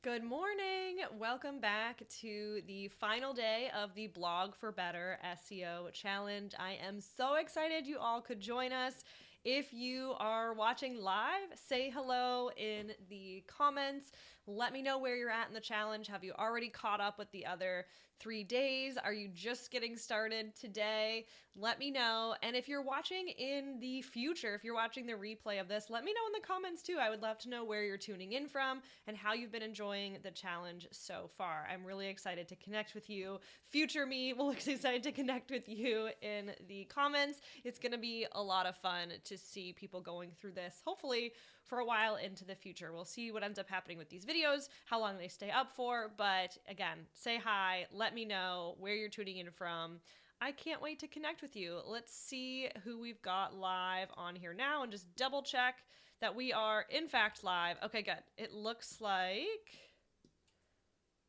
Good morning. Welcome back to the final day of the Blog for Better SEO challenge. I am so excited you all could join us. If you are watching live, say hello in the comments. Let me know where you're at in the challenge. Have you already caught up with the other 3 days? Are you just getting started today? Let me know. And if you're watching in the future, if you're watching the replay of this, let me know in the comments too. I would love to know where you're tuning in from and how you've been enjoying the challenge so far. I'm really excited to connect with you. Future me will be excited to connect with you in the comments. It's going to be a lot of fun to see people going through this, hopefully for a while into the future. We'll see what ends up happening with these videos, how long they stay up for. But again, say hi, let me know where you're tuning in from. I can't wait to connect with you. Let's see who we've got live on here now and just double check that we are in fact live. Okay, good. It looks like...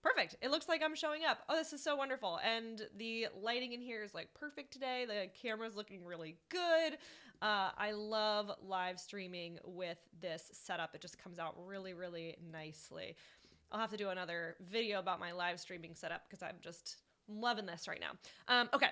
Perfect. It looks like I'm showing up. Oh, this is so wonderful. And the lighting in here is like perfect today. The camera's looking really good. I love live streaming with this setup. It just comes out really, really nicely. I'll have to do another video about my live streaming setup because I'm just loving this right now. Okay.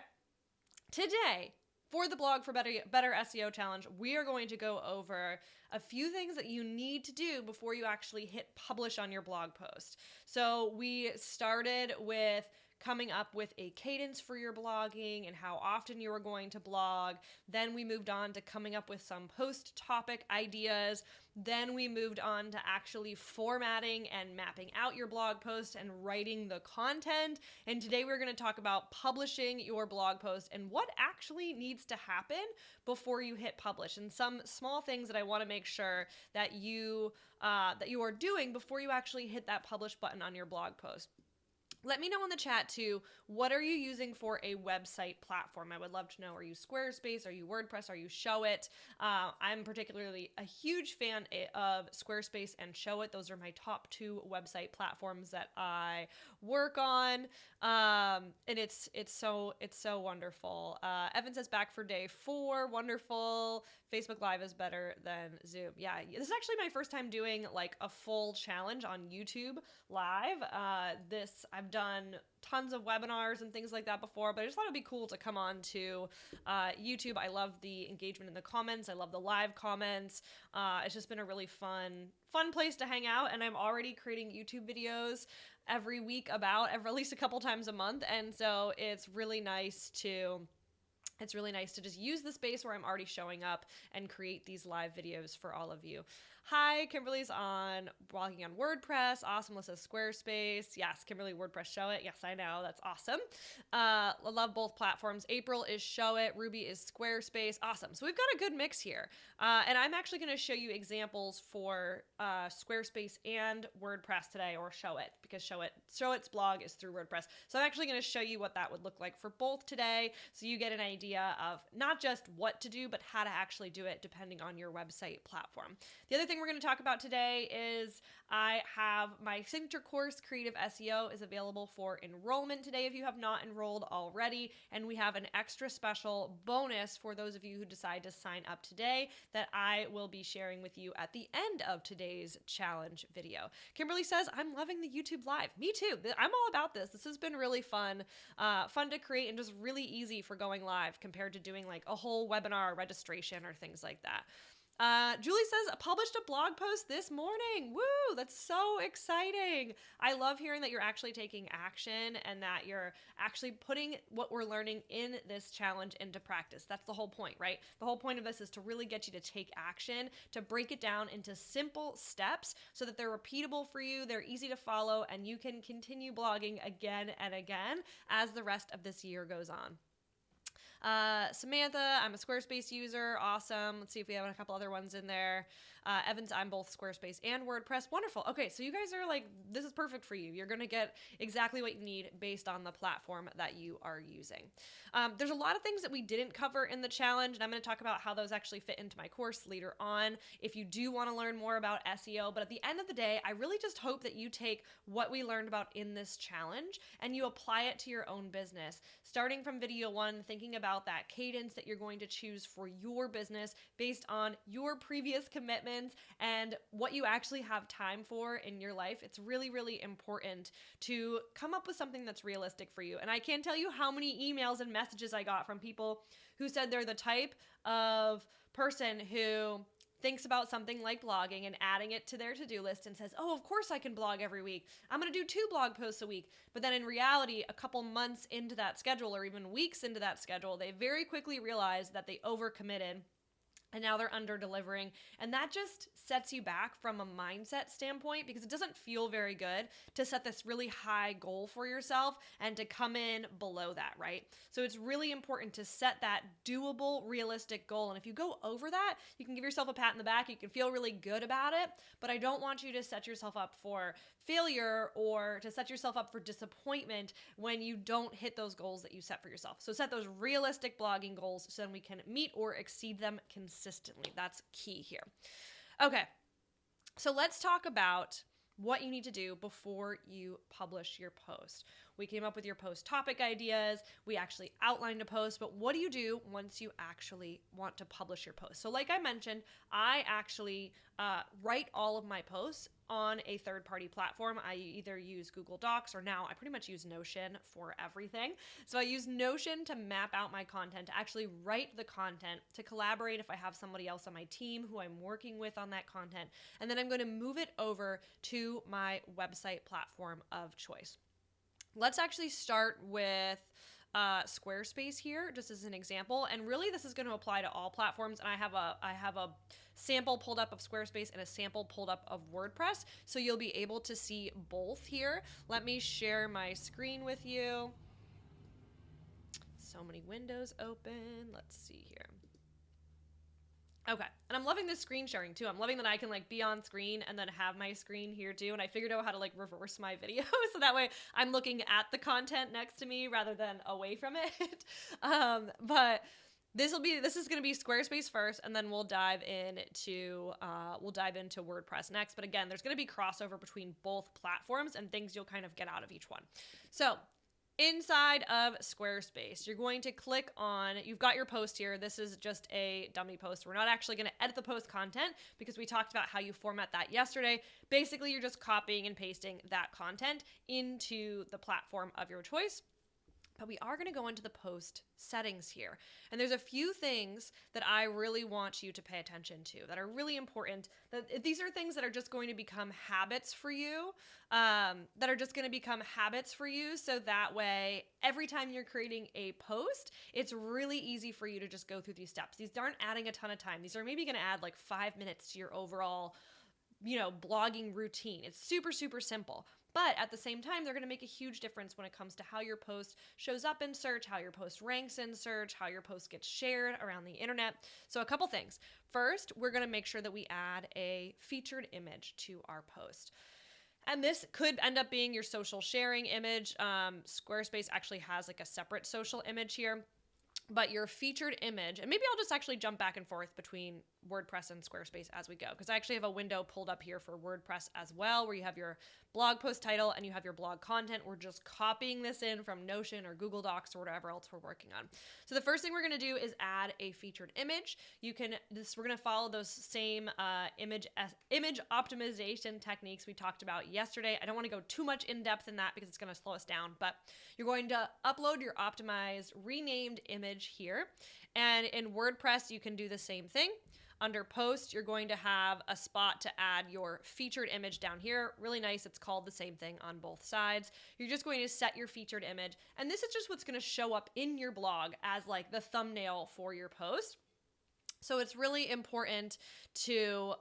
Today, for the Blog for Better SEO challenge, we are going to go over a few things that you need to do before you actually hit publish on your blog post. So we started with coming up with a cadence for your blogging and how often you were going to blog. Then we moved on to coming up with some post topic ideas. Then we moved on to actually formatting and mapping out your blog post and writing the content. And today we're going to talk about publishing your blog post and what actually needs to happen before you hit publish, and some small things that I want to make sure that you are doing before you actually hit that publish button on your blog post. Let me know in the chat too, what are you using for a website platform? I would love to know, are you Squarespace? Are you WordPress? Are you Showit? I'm particularly a huge fan of Squarespace and Showit. Those are my top 2 website platforms that I work on. And it's so wonderful. Evan says back for day 4. Wonderful. Facebook Live is better than Zoom. Yeah, this is actually my first time doing like a full challenge on YouTube Live. I've done tons of webinars and things like that before, but I just thought it'd be cool to come on to YouTube. I love the engagement in the comments. I love the live comments. It's just been a really fun place to hang out, and I'm already creating YouTube videos every week at least a couple times a month, and so it's really nice to just use the space where I'm already showing up and create these live videos for all of you. Hi, Kimberly's blogging on WordPress. Awesome. Melissa, Squarespace. Yes, Kimberly, WordPress, Showit. Yes, I know. That's awesome. I love both platforms. April is Showit. Ruby is Squarespace. Awesome. So we've got a good mix here. And I'm actually going to show you examples for Squarespace and WordPress today, or Showit, because Showit's blog is through WordPress. So I'm actually going to show you what that would look like for both today, so you get an idea of not just what to do, but how to actually do it depending on your website platform. The other thing we're going to talk about today is I have my signature course, Creative SEO, is available for enrollment today if you have not enrolled already. And we have an extra special bonus for those of you who decide to sign up today that I will be sharing with you at the end of today's challenge video. Kimberly says, I'm loving the YouTube Live. Me too. I'm all about this. This has been really fun to create and just really easy for going live compared to doing like a whole webinar registration or things like that. Julie says, published a blog post this morning. Woo, that's so exciting. I love hearing that you're actually taking action and that you're actually putting what we're learning in this challenge into practice. That's the whole point, right? The whole point of this is to really get you to take action, to break it down into simple steps so that they're repeatable for you, they're easy to follow, and you can continue blogging again and again as the rest of this year goes on. Samantha, I'm a Squarespace user. Awesome. Let's see if we have a couple other ones in there. Evans, I'm both Squarespace and WordPress. Wonderful. Okay, so you guys are like, this is perfect for you. You're going to get exactly what you need based on the platform that you are using. There's a lot of things that we didn't cover in the challenge, and I'm going to talk about how those actually fit into my course later on if you do want to learn more about SEO. But at the end of the day, I really just hope that you take what we learned about in this challenge and you apply it to your own business. Starting from video 1, thinking about that cadence that you're going to choose for your business based on your previous commitment commitments and what you actually have time for in your life, it's really, really important to come up with something that's realistic for you. And I can't tell you how many emails and messages I got from people who said they're the type of person who thinks about something like blogging and adding it to their to-do list and says, oh, of course I can blog every week. I'm going to do 2 blog posts a week. But then in reality, a couple months into that schedule or even weeks into that schedule, they very quickly realize that they overcommitted and now they're under delivering. And that just sets you back from a mindset standpoint because it doesn't feel very good to set this really high goal for yourself and to come in below that, right? So it's really important to set that doable, realistic goal. And if you go over that, you can give yourself a pat in the back. You can feel really good about it, but I don't want you to set yourself up for failure or to set yourself up for disappointment when you don't hit those goals that you set for yourself. So set those realistic blogging goals so then we can meet or exceed them consistently. That's key here. Okay, so let's talk about what you need to do before you publish your post. We came up with your post topic ideas. We actually outlined a post, but what do you do once you actually want to publish your post? So like I mentioned, I actually write all of my posts on a third-party platform. I either use Google Docs or now I pretty much use Notion for everything. So I use Notion to map out my content, to actually write the content, to collaborate if I have somebody else on my team who I'm working with on that content. And then I'm going to move it over to my website platform of choice. Let's actually start with Squarespace here, just as an example. And really this is going to apply to all platforms. And I have a sample pulled up of Squarespace and a sample pulled up of WordPress. So you'll be able to see both here. Let me share my screen with you. So many windows open. Let's see here. Okay, and I'm loving this screen sharing too. I'm loving that I can like be on screen and then have my screen here too. And I figured out how to like reverse my video so that way I'm looking at the content next to me rather than away from it. But this is going to be Squarespace first, and then we'll dive into WordPress next. But again, there's going to be crossover between both platforms and things you'll kind of get out of each one. So inside of Squarespace, you're going to click on, you've got your post here. This is just a dummy post. We're not actually going to edit the post content because we talked about how you format that yesterday. Basically, you're just copying and pasting that content into the platform of your choice. But we are going to go into the post settings here. And there's a few things that I really want you to pay attention to that are really important. That these are things that are just going to become habits for you, so that way every time you're creating a post, it's really easy for you to just go through these steps. These aren't adding a ton of time. These are maybe going to add like 5 minutes to your overall, blogging routine. It's super, super simple. But at the same time, they're going to make a huge difference when it comes to how your post shows up in search, how your post ranks in search, how your post gets shared around the internet. So a couple things. First, we're going to make sure that we add a featured image to our post. And this could end up being your social sharing image. Squarespace actually has like a separate social image here. But your featured image, and maybe I'll just actually jump back and forth between WordPress and Squarespace as we go, because I actually have a window pulled up here for WordPress as well, where you have your blog post title and you have your blog content. We're just copying this in from Notion or Google Docs or whatever else we're working on. So the first thing we're going to do is add a featured image. We're going to follow those same image optimization techniques we talked about yesterday. I don't want to go too much in depth in that because it's going to slow us down, but you're going to upload your optimized renamed image here. And in WordPress, you can do the same thing. Under post, you're going to have a spot to add your featured image down here. Really nice. It's called the same thing on both sides. You're just going to set your featured image. And this is just what's going to show up in your blog as like the thumbnail for your post. So it's really important to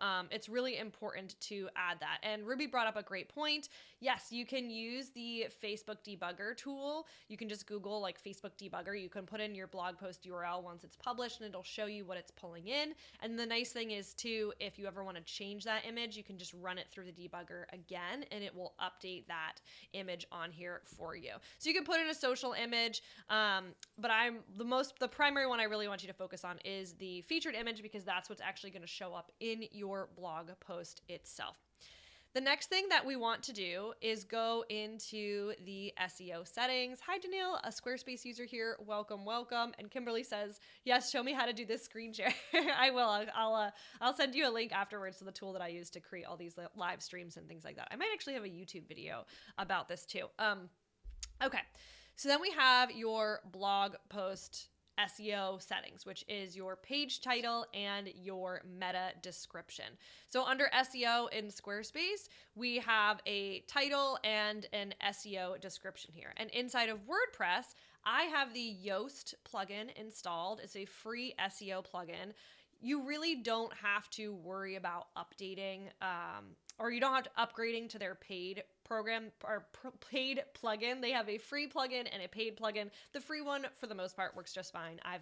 add that. And Ruby brought up a great point. Yes, you can use the Facebook debugger tool. You can just Google like Facebook debugger. You can put in your blog post URL once it's published and it'll show you what it's pulling in. And the nice thing is too, if you ever want to change that image, you can just run it through the debugger again and it will update that image on here for you. So you can put in a social image, but the primary one I really want you to focus on is the featured image because that's what's actually going to show up in your blog post itself. The next thing that we want to do is go into the SEO settings. Hi, Danielle, a Squarespace user here. Welcome, welcome. And Kimberly says, yes, show me how to do this screen share. I will. I'll send you a link afterwards to the tool that I use to create all these live streams and things like that. I might actually have a YouTube video about this too. Okay, so then we have your blog post SEO settings, which is your page title and your meta description. So under SEO in Squarespace, we have a title and an SEO description here. And inside of WordPress, I have the Yoast plugin installed. It's a free SEO plugin. You really don't have to worry about updating or you don't have to upgrading to their paid program or paid plugin. They have a free plugin and a paid plugin. The free one, for the most part, works just fine. I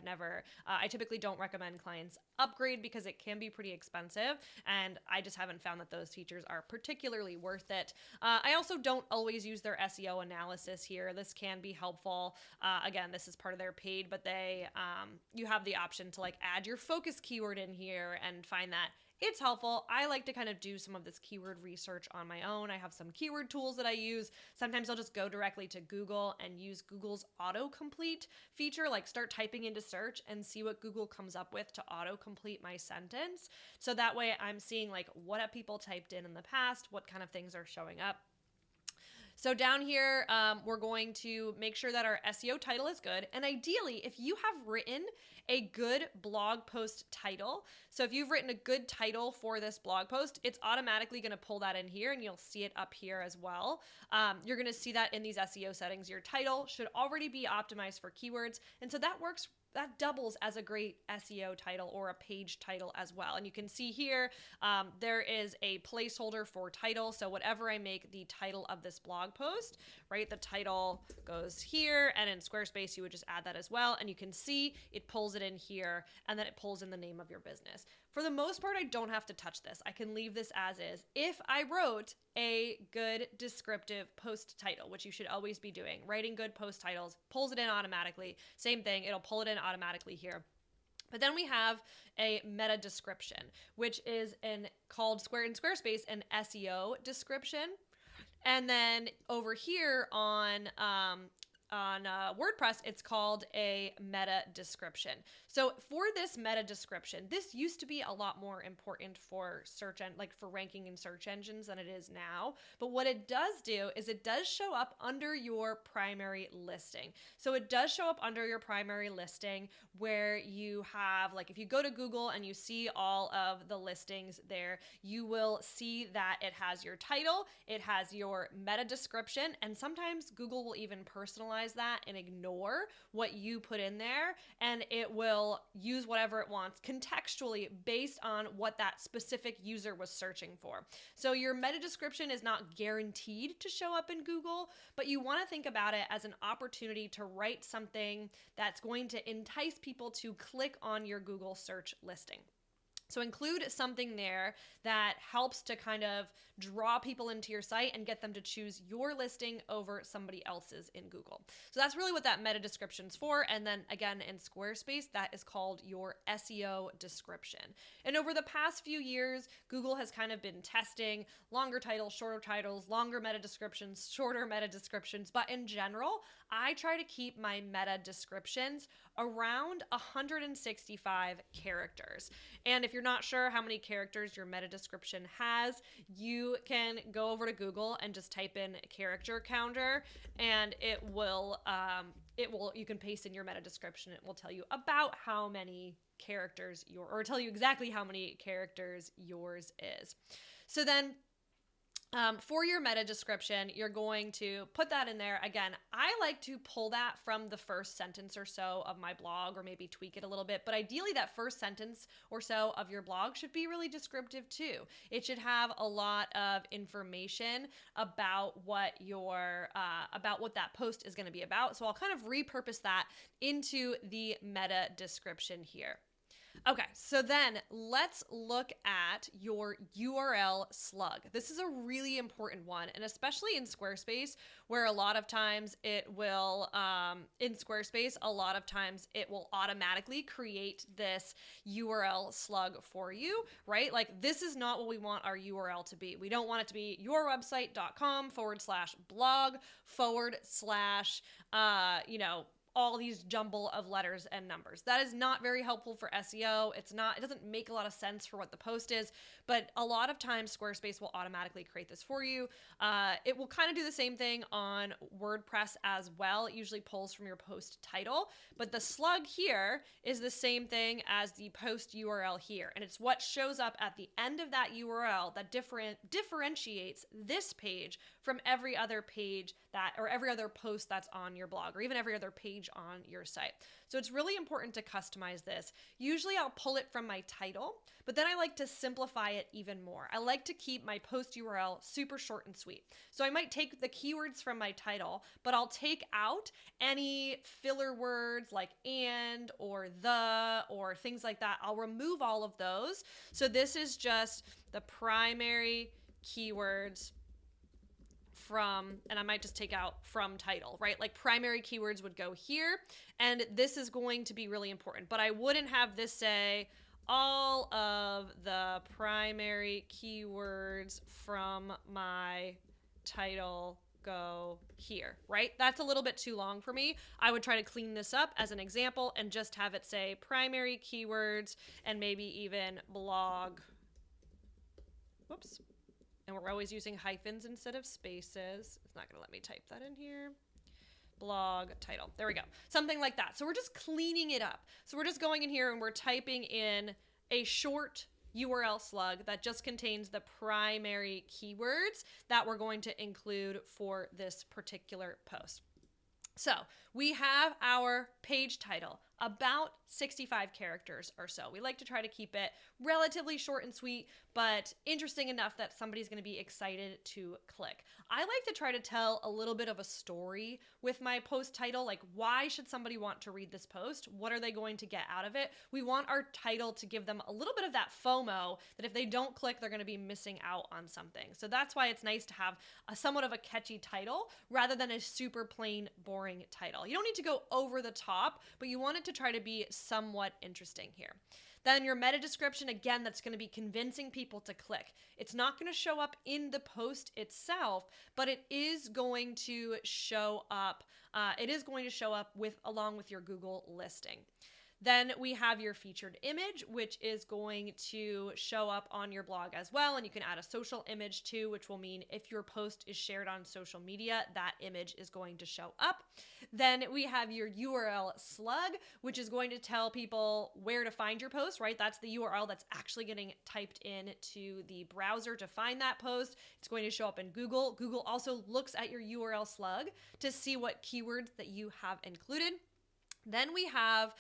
typically don't recommend clients upgrade because it can be pretty expensive, and I just haven't found that those features are particularly worth it. I also don't always use their SEO analysis here. This can be helpful. Again, this is part of their paid, but you have the option to like add your focus keyword in here and find that. It's helpful. I like to kind of do some of this keyword research on my own. I have some keyword tools that I use. Sometimes I'll just go directly to Google and use Google's autocomplete feature, like start typing into search and see what Google comes up with to autocomplete my sentence. So that way I'm seeing like what have people typed in the past, what kind of things are showing up. So down here, we're going to make sure that our SEO title is good. And ideally, if you have written a good blog post title, so if you've written a good title for this blog post, it's automatically going to pull that in here and you'll see it up here as well. You're going to see that in these SEO settings. Your title should already be optimized for keywords. And so that works. That doubles as a great SEO title or a page title as well. And you can see here, there is a placeholder for title. So whatever I make the title of this blog post, right? The title goes here, and in Squarespace, you would just add that as well. And you can see it pulls it in here, and then it pulls in the name of your business. For the most part, I don't have to touch this. I can leave this as is. If I wrote a good descriptive post title, which you should always be doing, writing good post titles, pulls it in automatically. Same thing, it'll pull it in automatically here. But then we have a meta description, which is called in Squarespace an SEO description. And then over here on WordPress, it's called a meta description. So for this meta description, this used to be a lot more important for for ranking in search engines than it is now. But what it does do is it does show up under your primary listing. So it does show up under your primary listing where you have, like if you go to Google and you see all of the listings there, you will see that it has your title, it has your meta description, and sometimes Google will even personalize that and ignore what you put in there, and it will use whatever it wants contextually based on what that specific user was searching for. So your meta description is not guaranteed to show up in Google, but you want to think about it as an opportunity to write something that's going to entice people to click on your Google search listing. So include something there that helps to kind of draw people into your site and get them to choose your listing over somebody else's in Google. So that's really what that meta description's for. And then again, in Squarespace, that is called your SEO description. And over the past few years, Google has kind of been testing longer titles, shorter titles, longer meta descriptions, shorter meta descriptions. But in general, I try to keep my meta descriptions around 165 characters. And if you're not sure how many characters your meta description has, you can go over to Google and just type in character counter, and you can paste in your meta description. It will tell you about how many characters or tell you exactly how many characters yours is. So then for your meta description, you're going to put that in there. Again, I like to pull that from the first sentence or so of my blog, or maybe tweak it a little bit. But ideally, that first sentence or so of your blog should be really descriptive too. It should have a lot of information about what that post is going to be about. So I'll kind of repurpose that into the meta description here. Okay, so then let's look at your URL slug. This is a really important one, and especially in Squarespace, where a lot of times it will, in Squarespace, a lot of times it will automatically create this URL slug for you, right? Like, this is not what we want our URL to be. We don't want it to be yourwebsite.com/blog/ all these jumble of letters and numbers. That is not very helpful for SEO. It doesn't make a lot of sense for what the post is, but a lot of times Squarespace will automatically create this for you. It will kind of do the same thing on WordPress as well. It usually pulls from your post title, but the slug here is the same thing as the post URL here. And it's what shows up at the end of that URL that differentiates this page from every other page or every other post that's on your blog, or even every other page on your site. So it's really important to customize this. Usually I'll pull it from my title, but then I like to simplify it even more. I like to keep my post URL super short and sweet. So I might take the keywords from my title, but I'll take out any filler words like and or the or things like that. I'll remove all of those. So this is just the primary keywords from, and I might just take out from title, right? Like primary keywords would go here, and this is going to be really important, but I wouldn't have this say all of the primary keywords from my title go here, right? That's a little bit too long for me. I would try to clean this up as an example and just have it say primary keywords and maybe even blog. Whoops. And we're always using hyphens instead of spaces. It's not going to let me type that in here. Blog title. There we go. Something like that. So we're just cleaning it up. So we're just going in here and we're typing in a short URL slug that just contains the primary keywords that we're going to include for this particular post. So we have our page title, about 65 characters or so. We like to try to keep it relatively short and sweet, but interesting enough that somebody's going to be excited to click. I like to try to tell a little bit of a story with my post title, like why should somebody want to read this post? What are they going to get out of it? We want our title to give them a little bit of that FOMO that if they don't click, they're going to be missing out on something. So that's why it's nice to have a somewhat of a catchy title rather than a super plain, boring title. You don't need to go over the top, but you want it to try to be somewhat interesting here. Then your meta description, again, that's going to be convincing people to click. It's not going to show up in the post itself, but it is going to show up. Along with your Google listing. Then we have your featured image, which is going to show up on your blog as well. And you can add a social image too, which will mean if your post is shared on social media, that image is going to show up. Then we have your URL slug, which is going to tell people where to find your post, right? That's the URL that's actually getting typed in to the browser to find that post. It's going to show up in Google. Google also looks at your URL slug to see what keywords that you have included. Then we have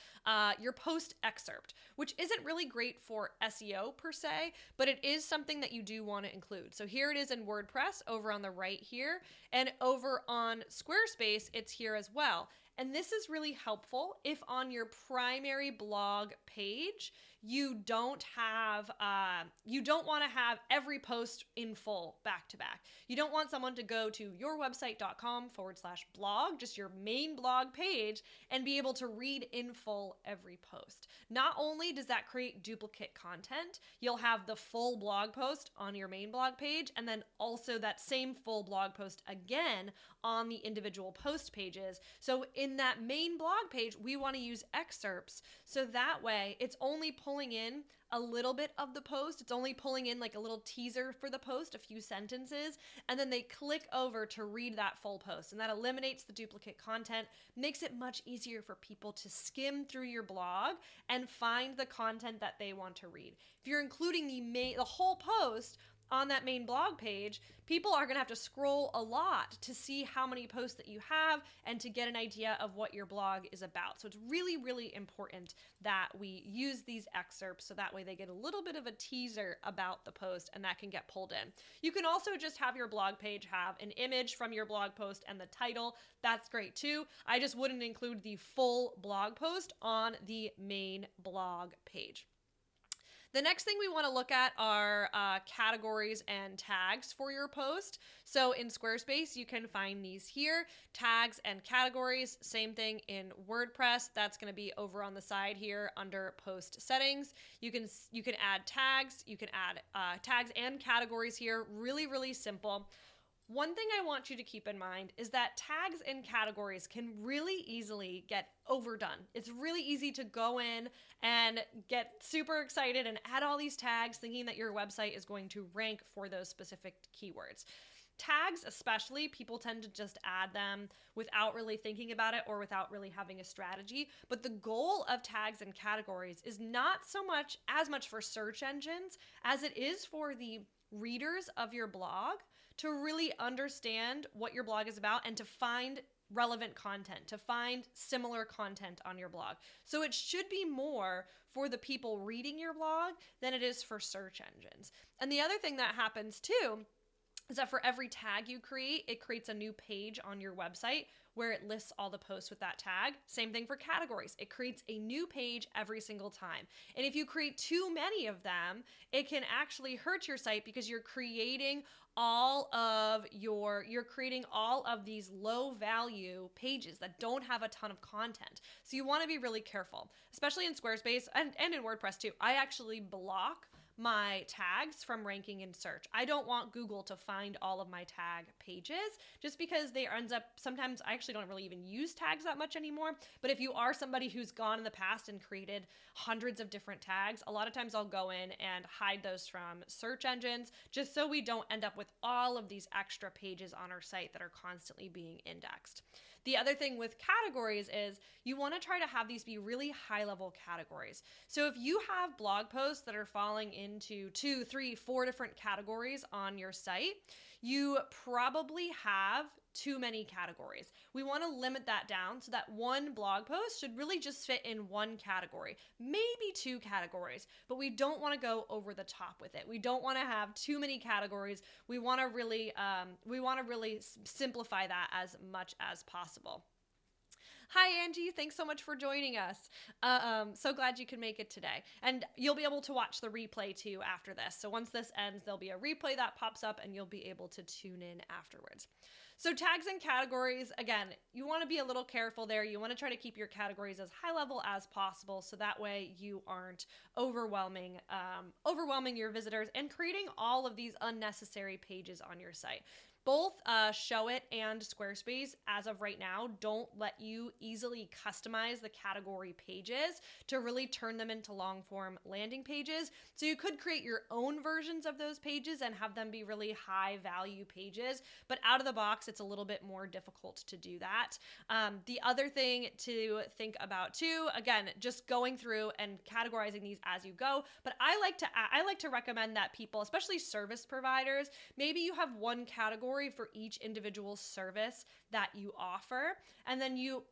your post excerpt, which isn't really great for SEO per se, but it is something that you do want to include. So here it is in WordPress over on the right here, and over on Squarespace, it's here as well. And this is really helpful if on your primary blog page, you don't want to have every post in full back to back. You don't want someone to go to yourwebsite.com/blog, just your main blog page, and be able to read in full every post. Not only does that create duplicate content, you'll have the full blog post on your main blog page, and then also that same full blog post again on the individual post pages. So in that main blog page, we want to use excerpts. So that way it's only pulling in a little bit of the post. It's only pulling in like a little teaser for the post, a few sentences, and then they click over to read that full post. And that eliminates the duplicate content, makes it much easier for people to skim through your blog and find the content that they want to read. If you're including the whole post, on that main blog page, people are going to have to scroll a lot to see how many posts that you have and to get an idea of what your blog is about. So it's really, really important that we use these excerpts so that way they get a little bit of a teaser about the post and that can get pulled in. You can also just have your blog page have an image from your blog post and the title. That's great too. I just wouldn't include the full blog post on the main blog page. The next thing we want to look at are categories and tags for your post. So in Squarespace, you can find these here. Tags and categories, same thing in WordPress. That's going to be over on the side here under post settings. You can add tags. You can add tags and categories here. Really, really simple. One thing I want you to keep in mind is that tags and categories can really easily get overdone. It's really easy to go in and get super excited and add all these tags thinking that your website is going to rank for those specific keywords. Tags especially, people tend to just add them without really thinking about it or without really having a strategy. But the goal of tags and categories is not as much for search engines as it is for the readers of your blog to really understand what your blog is about and to find relevant content, to find similar content on your blog. So it should be more for the people reading your blog than it is for search engines. And the other thing that happens too is that for every tag you create, it creates a new page on your website where it lists all the posts with that tag. Same thing for categories. It creates a new page every single time. And if you create too many of them, it can actually hurt your site because you're creating all of these low value pages that don't have a ton of content. So you want to be really careful, especially in Squarespace and in WordPress too. I actually block my tags from ranking in search. I don't want Google to find all of my tag pages just because they ends up, sometimes I actually don't really even use tags that much anymore. But if you are somebody who's gone in the past and created hundreds of different tags, a lot of times I'll go in and hide those from search engines just so we don't end up with all of these extra pages on our site that are constantly being indexed. The other thing with categories is you want to try to have these be really high level categories. So if you have blog posts that are falling into 2, 3, 4 different categories on your site, you probably have too many categories. We want to limit that down so that one blog post should really just fit in one category, maybe 2 categories, but we don't want to go over the top with it. We don't want to have too many categories. We want to really simplify that as much as possible. Hi, Angie. Thanks so much for joining us. So glad you could make it today. And you'll be able to watch the replay too after this. So once this ends, there'll be a replay that pops up and you'll be able to tune in afterwards. So tags and categories, again, you want to be a little careful there. You want to try to keep your categories as high level as possible so that way you aren't overwhelming your visitors and creating all of these unnecessary pages on your site. Both Showit and Squarespace, as of right now, don't let you easily customize the category pages to really turn them into long-form landing pages. So you could create your own versions of those pages and have them be really high-value pages, but out of the box, it's a little bit more difficult to do that. The other thing to think about too, again, just going through and categorizing these as you go, but I like to recommend that people, especially service providers, maybe you have one category for each individual service that you offer, and then you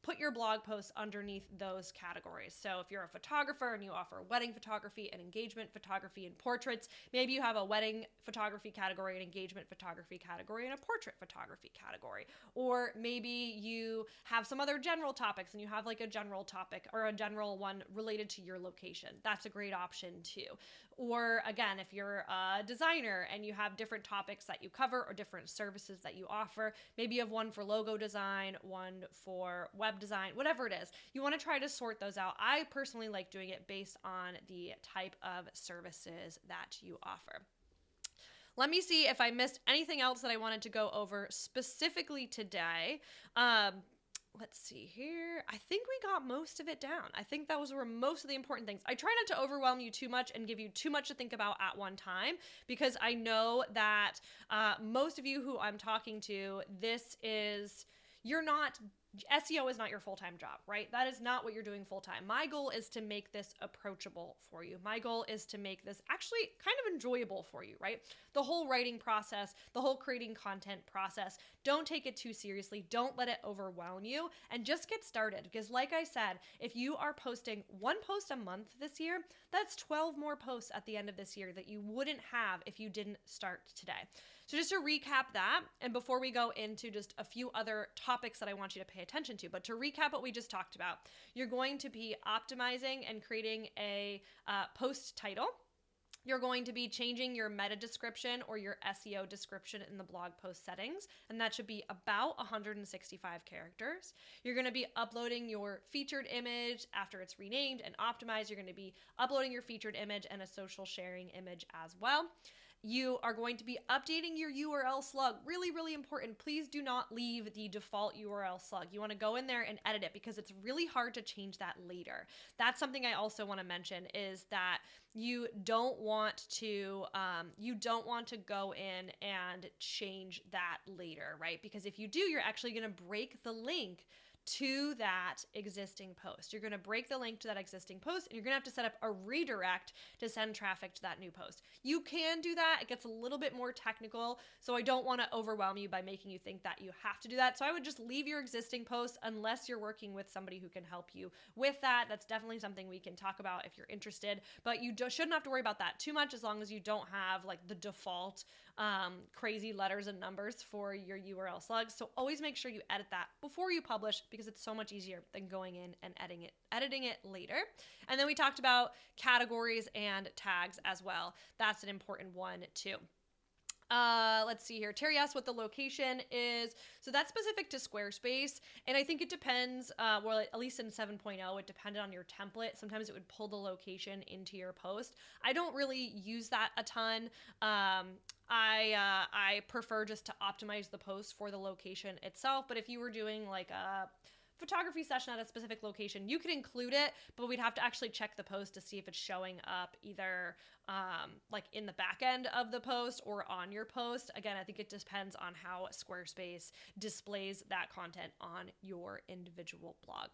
put your blog posts underneath those categories. So if you're a photographer and you offer wedding photography and engagement photography and portraits, maybe you have a wedding photography category, an engagement photography category, and a portrait photography category. Or maybe you have some other general topics and you have like a general topic or a general one related to your location. That's a great option too. Or again, if you're a designer and you have different topics that you cover or different services that you offer, maybe you have one for logo design, one for web design, whatever it is, you want to try to sort those out. I personally like doing it based on the type of services that you offer. Let me see if I missed anything else that I wanted to go over specifically today. Let's see here. I think we got most of it down. I think those were most of the important things. I try not to overwhelm you too much and give you too much to think about at one time, because I know that most of you who I'm talking to, you're not SEO is not your full-time job, right? That is not what you're doing full-time. My goal is to make this approachable for you. My goal is to make this actually kind of enjoyable for you, right? The whole writing process, the whole creating content process. Don't take it too seriously. Don't let it overwhelm you, and just get started. Because like I said, if you are posting one post a month this year, that's 12 more posts at the end of this year that you wouldn't have if you didn't start today. So just to recap that, and before we go into just a few other topics that I want you to pay attention to, but to recap what we just talked about, you're going to be optimizing and creating a post title. You're going to be changing your meta description or your SEO description in the blog post settings, and that should be about 165 characters. You're going to be uploading your featured image after it's renamed and optimized. You're going to be uploading your featured image and a social sharing image as well. You are going to be updating your URL slug. Really, really important. Please do not leave the default URL slug. You want to go in there and edit it because it's really hard to change that later. That's something I also want to mention is that you don't want to go in and change that later, right? Because if you do, you're actually going to break the link to that existing post. You're going to break the link to that existing post, and you're going to have to set up a redirect to send traffic to that new post. You can do that. It gets a little bit more technical, so I don't want to overwhelm you by making you think that you have to do that. So I would just leave your existing post unless you're working with somebody who can help you with that. That's definitely something we can talk about if you're interested, but you shouldn't have to worry about that too much as long as you don't have like the default crazy letters and numbers for your URL slugs. So always make sure you edit that before you publish because it's so much easier than going in and editing it later. And then we talked about categories and tags as well. That's an important one too. Let's see here. Terry asked what the location is. So that's specific to Squarespace. And I think it depends, well, at least in 7.0, it depended on your template. Sometimes it would pull the location into your post. I don't really use that a ton. I prefer just to optimize the post for the location itself. But if you were doing like a photography session at a specific location, you could include it, but we'd have to actually check the post to see if it's showing up either like in the back end of the post or on your post. Again, I think it depends on how Squarespace displays that content on your individual blog.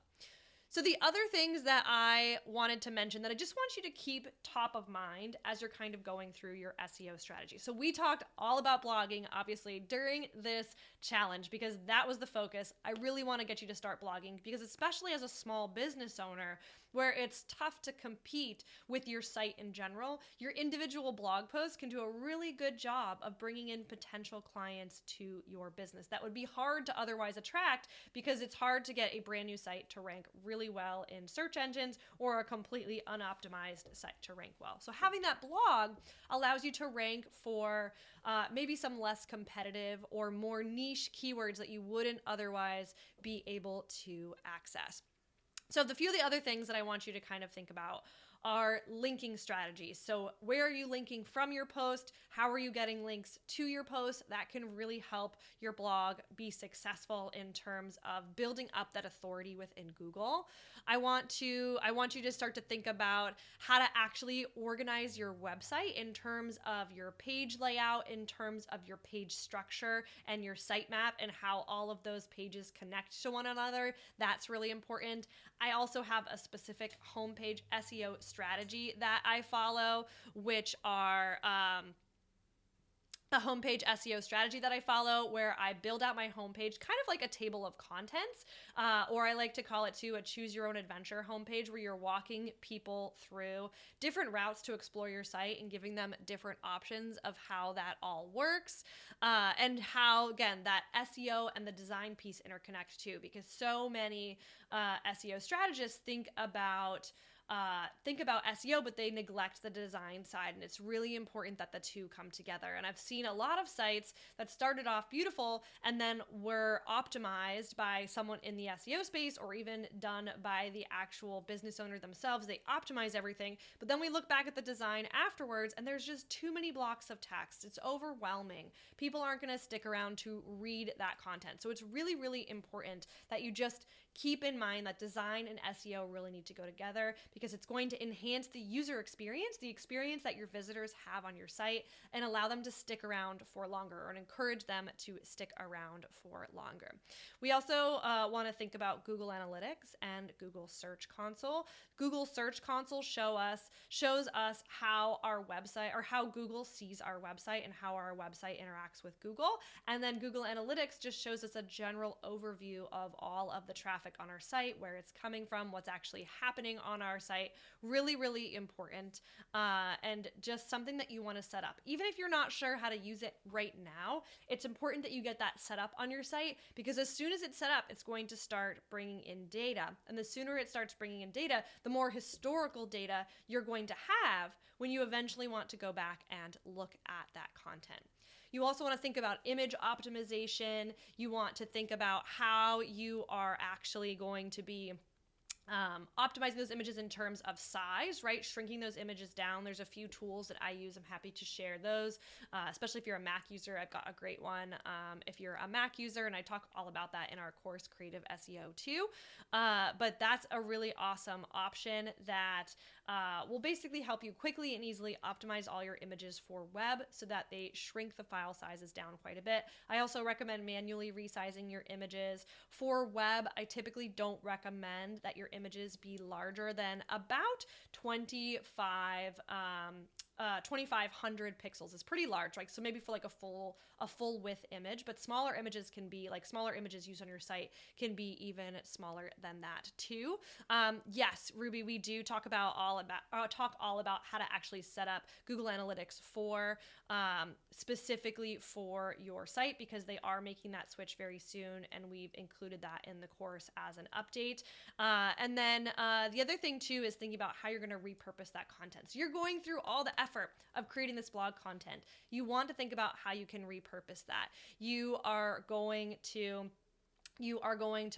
So the other things that I wanted to mention that I just want you to keep top of mind as you're kind of going through your SEO strategy. So we talked all about blogging, obviously, during this challenge because that was the focus. I really want to get you to start blogging because especially as a small business owner where it's tough to compete with your site in general, your individual blog posts can do a really good job of bringing in potential clients to your business. That would be hard to otherwise attract because it's hard to get a brand new site to rank really well in search engines or a completely unoptimized site to rank well. So having that blog allows you to rank for maybe some less competitive or more niche keywords that you wouldn't otherwise be able to access. So the few of the other things that I want you to kind of think about are linking strategies. So where are you linking from your post? How are you getting links to your post? That can really help your blog be successful in terms of building up that authority within Google. I want you to start to think about how to actually organize your website in terms of your page layout, in terms of your page structure and your sitemap and how all of those pages connect to one another. That's really important. I also have a specific homepage SEO strategy that I follow, which are a homepage SEO strategy that I follow where I build out my homepage kind of like a table of contents, or I like to call it too a choose your own adventure homepage where you're walking people through different routes to explore your site and giving them different options of how that all works, and how, again, that SEO and the design piece interconnect too, because so many SEO strategists think about SEO, but they neglect the design side. And it's really important that the two come together. And I've seen a lot of sites that started off beautiful and then were optimized by someone in the SEO space or even done by the actual business owner themselves. They optimize everything, but then we look back at the design afterwards and there's just too many blocks of text. It's overwhelming. People aren't going to stick around to read that content. So it's really, really important that you just keep in mind that design and SEO really need to go together, because it's going to enhance the user experience, the experience that your visitors have on your site, and allow them to stick around for longer, or encourage them to stick around for longer. We also want to think about Google Analytics and Google Search Console. Google Search Console shows us how our website, or how Google sees our website and how our website interacts with Google. And then Google Analytics just shows us a general overview of all of the traffic on our site, where it's coming from, what's actually happening on our site. Really, really important, and just something that you want to set up. Even if you're not sure how to use it right now, it's important that you get that set up on your site, because as soon as it's set up, it's going to start bringing in data. And the sooner it starts bringing in data, the more historical data you're going to have when you eventually want to go back and look at that content. You also want to think about image optimization. You want to think about how you are actually going to be optimizing those images in terms of size, right? Shrinking those images down. There's a few tools that I use. I'm happy to share those, especially if you're a Mac user. I've got a great one. If you're a Mac user, and I talk all about that in our course, Creative SEO too. But that's a really awesome option that will basically help you quickly and easily optimize all your images for web so that they shrink the file sizes down quite a bit. I also recommend manually resizing your images. For web, I typically don't recommend that your images be larger than about 2,500 pixels. Is pretty large, right? So maybe for like a full width image, but smaller images can be like, smaller images used on your site can be even smaller than that too. Yes, Ruby, we do talk all about how to actually set up Google Analytics for specifically for your site, because they are making that switch very soon, and we've included that in the course as an update. And then the other thing too is thinking about how you're going to repurpose that content. So you're going through all the effort of creating this blog content. You want to think about how you can repurpose that. You are going to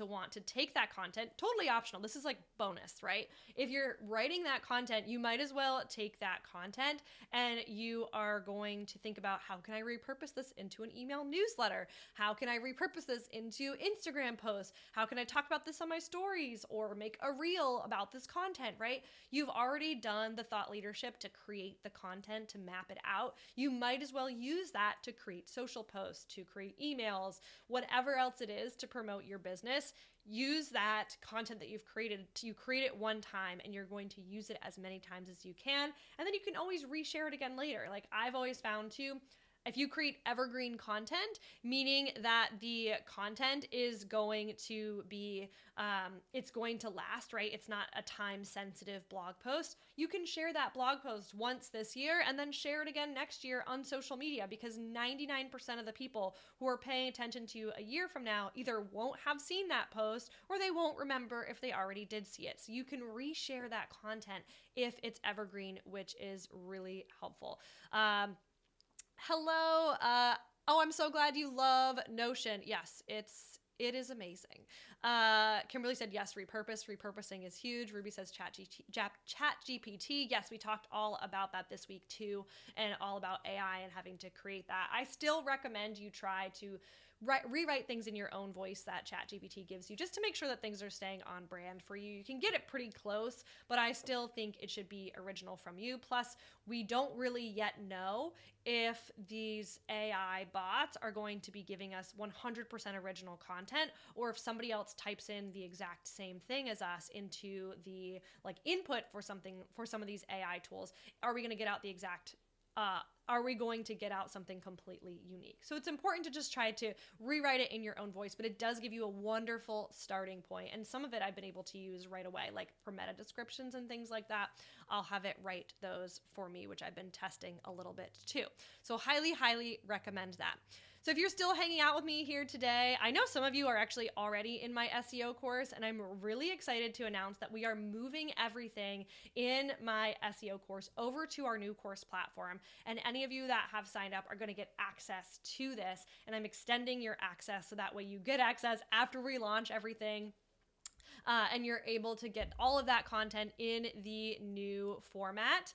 want to take that content, totally optional. This is like bonus, right? If you're writing that content, you might as well take that content, and you are going to think about, how can I repurpose this into an email newsletter? How can I repurpose this into Instagram posts? How can I talk about this on my stories or make a reel about this content, right? You've already done the thought leadership to create the content, to map it out. You might as well use that to create social posts, to create emails, whatever else it is to promote your business. Use that content that you've created. You create it one time, and you're going to use it as many times as you can, and then you can always reshare it again later. Like I've always found too, if you create evergreen content, meaning that the content is going to be, it's going to last, right? It's not a time-sensitive blog post. You can share that blog post once this year and then share it again next year on social media, because 99% of the people who are paying attention to you a year from now either won't have seen that post, or they won't remember if they already did see it. So you can reshare that content if it's evergreen, which is really helpful. Hello. I'm so glad you love Notion. Yes, it is amazing. Kimberly said, yes, repurposing is huge. Ruby says chat GPT. Yes, we talked all about that this week too, and all about AI and having to create that. I still recommend you try to rewrite things in your own voice that ChatGPT gives you, just to make sure that things are staying on brand for you. You can get it pretty close, but I still think it should be original from you. Plus, we don't really yet know if these AI bots are going to be giving us 100% original content, or if somebody else types in the exact same thing as us into the input for some of these AI tools. Are we going to get out the exact are we going to get out something completely unique? So it's important to just try to rewrite it in your own voice, but it does give you a wonderful starting point. And some of it I've been able to use right away, like for meta descriptions and things like that. I'll have it write those for me, which I've been testing a little bit too. So highly, highly recommend that. So if you're still hanging out with me here today, I know some of you are actually already in my SEO course, and I'm really excited to announce that we are moving everything in my SEO course over to our new course platform. And any of you that have signed up are going to get access to this, and I'm extending your access so that way you get access after we launch everything. and you're able to get all of that content in the new format.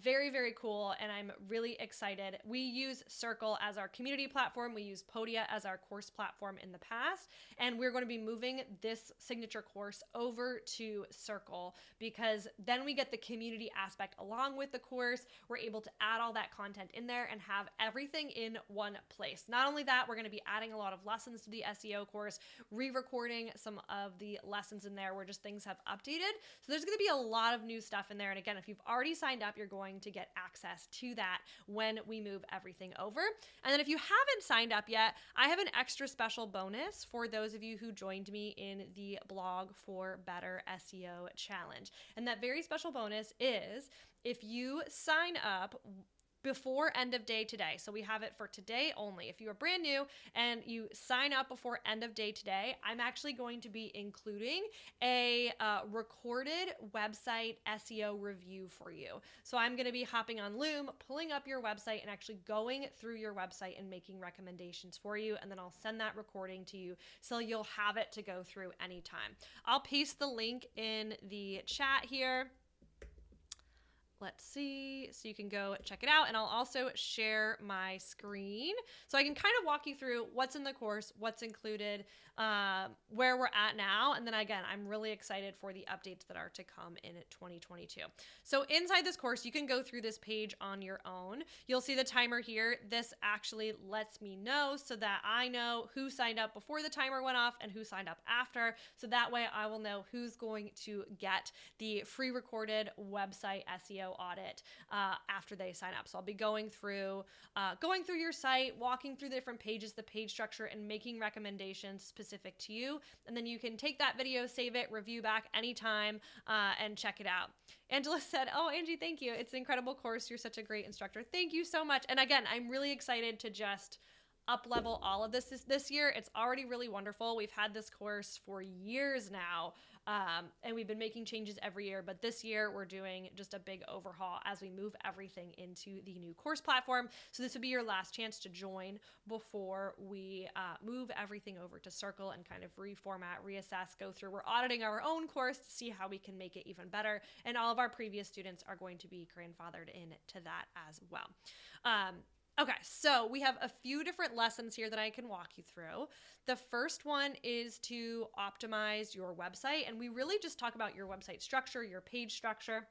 Very, very cool, and I'm really excited. We use Circle as our community platform. We use Podia as our course platform in the past, and we're going to be moving this signature course over to Circle because then we get the community aspect along with the course. We're able to add all that content in there and have everything in one place. Not only that, we're going to be adding a lot of lessons to the SEO course, re-recording some of the lessons in there where just things have updated. So there's going to be a lot of new stuff in there. And again, if you've already signed up, you're going to get access to that when we move everything over. And then if you haven't signed up yet, I have an extra special bonus for those of you who joined me in the Blog for Better SEO challenge. And that very special bonus is if you sign up before end of day today. So we have it for today only. If you are brand new and you sign up before end of day today, I'm actually going to be including a recorded website SEO review for you. So I'm going to be hopping on Loom, pulling up your website and actually going through your website and making recommendations for you. And then I'll send that recording to you so you'll have it to go through anytime. I'll paste the link in the chat here. Let's see, so you can go check it out. And I'll also share my screen so I can kind of walk you through what's in the course, what's included, where we're at now. And then again, I'm really excited for the updates that are to come in 2022. So inside this course, you can go through this page on your own. You'll see the timer here. This actually lets me know so that I know who signed up before the timer went off and who signed up after. So that way I will know who's going to get the free recorded website SEO audit after they sign up. So I'll be going through your site, walking through the different pages, the page structure, and making recommendations specific to you. And then you can take that video, save it, review back anytime, and check it out. Angela said, "Oh, Angie, thank you. It's an incredible course. You're such a great instructor." Thank you so much. And again, I'm really excited to just up level all of this year. It's already really wonderful. We've had this course for years now. And we've been making changes every year, but this year we're doing just a big overhaul as we move everything into the new course platform. So this would be your last chance to join before we move everything over to Circle and kind of reformat, reassess, go through. We're auditing our own course to see how we can make it even better. And all of our previous students are going to be grandfathered into that as well. Okay, so we have a few different lessons here that I can walk you through. The first one is to optimize your website, and we really just talk about your website structure, your page structure,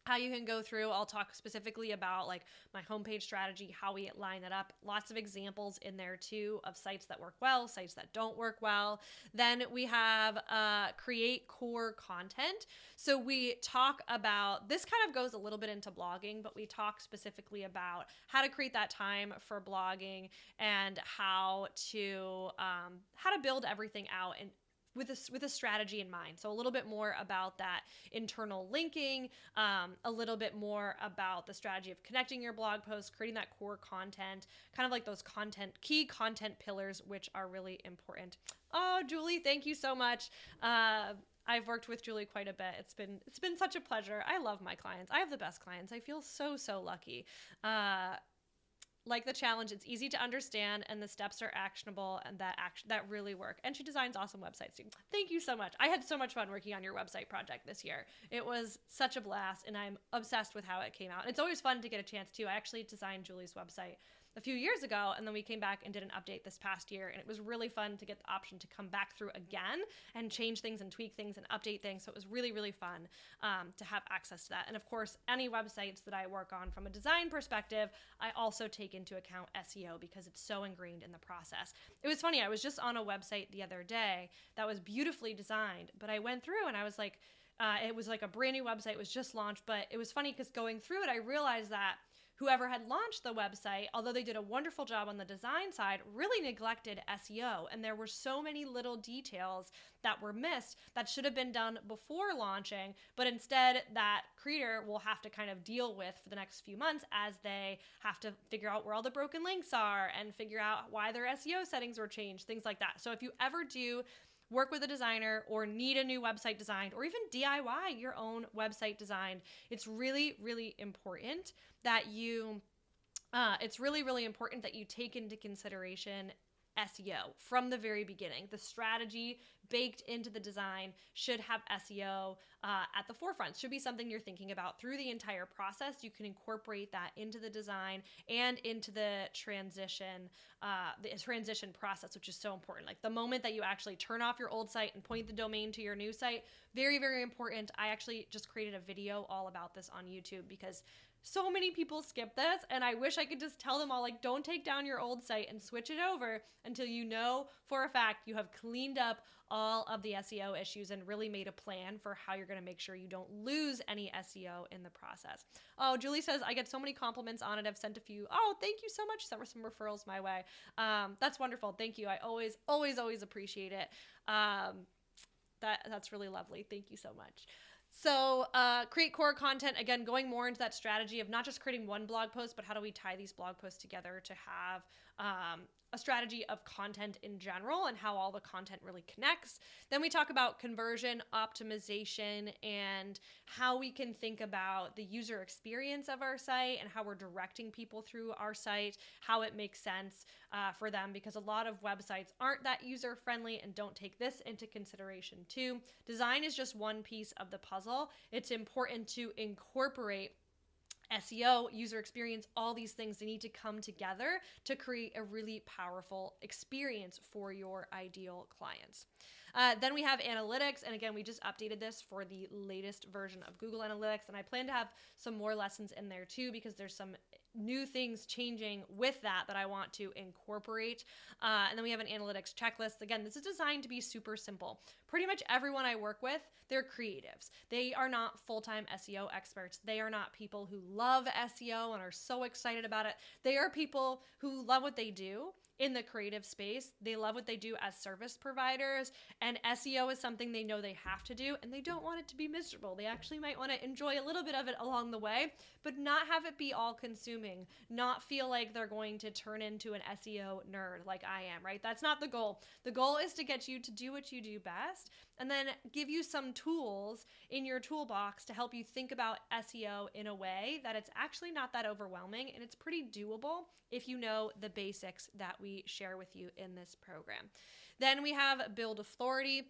how you can go through. I'll talk specifically about like my homepage strategy, how we line that up. Lots of examples in there too of sites that work well, sites that don't work well. Then we have create core content. So we talk about, this kind of goes a little bit into blogging, but we talk specifically about how to create that time for blogging and how to build everything out and with a strategy in mind. So a little bit more about that internal linking, a little bit more about the strategy of connecting your blog posts, creating that core content, kind of like those key content pillars, which are really important. Oh, Julie, thank you so much. I've worked with Julie quite a bit. It's been such a pleasure. I love my clients. I have the best clients. I feel so lucky. Like the challenge, it's easy to understand and the steps are actionable and that really work. And she designs awesome websites too. Thank you so much. I had so much fun working on your website project this year. It was such a blast and I'm obsessed with how it came out. It's always fun to get a chance too. I actually designed Julie's website a few years ago and then we came back and did an update this past year and it was really fun to get the option to come back through again and change things and tweak things and update things. So it was really fun to have access to that. And of course, any websites that I work on from a design perspective, I also take into account SEO because it's so ingrained in the process. It was funny, I was just on a website the other day that was beautifully designed, but I went through and I was like, it was like a brand new website, it was just launched, but it was funny because going through it, I realized that whoever had launched the website, although they did a wonderful job on the design side, really neglected SEO. And there were so many little details that were missed that should have been done before launching, but instead that creator will have to kind of deal with for the next few months as they have to figure out where all the broken links are and figure out why their SEO settings were changed, things like that. So if you ever do work with a designer or need a new website designed or even DIY your own website designed, it's really important that you take into consideration SEO from the very beginning. The strategy baked into the design should have SEO at the forefront. Should be something you're thinking about through the entire process. You can incorporate that into the design and into the transition process, which is so important. Like the moment that you actually turn off your old site and point the domain to your new site, very, very important. I actually just created a video all about this on YouTube because so many people skip this, and I wish I could just tell them all, like, don't take down your old site and switch it over until you know for a fact you have cleaned up all of the SEO issues and really made a plan for how you're going to make sure you don't lose any SEO in the process. Oh, Julie says, I get so many compliments on it. I've sent a few. Oh, thank you so much. Sent some referrals my way. That's wonderful. Thank you. I always appreciate it. That's really lovely. Thank you so much. So create core content, again, going more into that strategy of not just creating one blog post, but how do we tie these blog posts together to have a strategy of content in general and how all the content really connects. Then we talk about conversion optimization and how we can think about the user experience of our site and how we're directing people through our site, how it makes sense for them, because a lot of websites aren't that user friendly and don't take this into consideration too. Design is just one piece of the puzzle. It's important to incorporate SEO, user experience, all these things, they need to come together to create a really powerful experience for your ideal clients. Then we have analytics. And again, we just updated this for the latest version of Google Analytics. And I plan to have some more lessons in there too, because there's some new things changing with that I want to incorporate. And then we have an analytics checklist. Again, this is designed to be super simple. Pretty much everyone I work with, they're creatives. They are not full-time SEO experts. They are not people who love SEO and are so excited about it. They are people who love what they do in the creative space. They love what they do as service providers, and SEO is something they know they have to do, and they don't want it to be miserable. They actually might want to enjoy a little bit of it along the way, but not have it be all consuming, not feel like they're going to turn into an SEO nerd like I am, right? That's not the goal. The goal is to get you to do what you do best and then give you some tools in your toolbox to help you think about SEO in a way that it's actually not that overwhelming and it's pretty doable if you know the basics that we share with you in this program. Then we have build authority.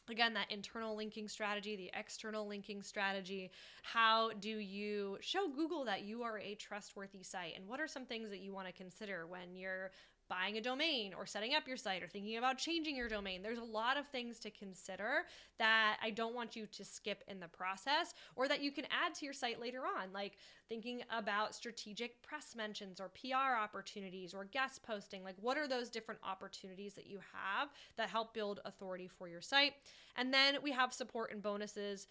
Again, that internal linking strategy, the external linking strategy. How do you show Google that you are a trustworthy site? And what are some things that you want to consider when you're buying a domain or setting up your site or thinking about changing your domain? There's a lot of things to consider that I don't want you to skip in the process, or that you can add to your site later on, like thinking about strategic press mentions or PR opportunities or guest posting. Like, what are those different opportunities that you have that help build authority for your site? And then we have support and bonuses.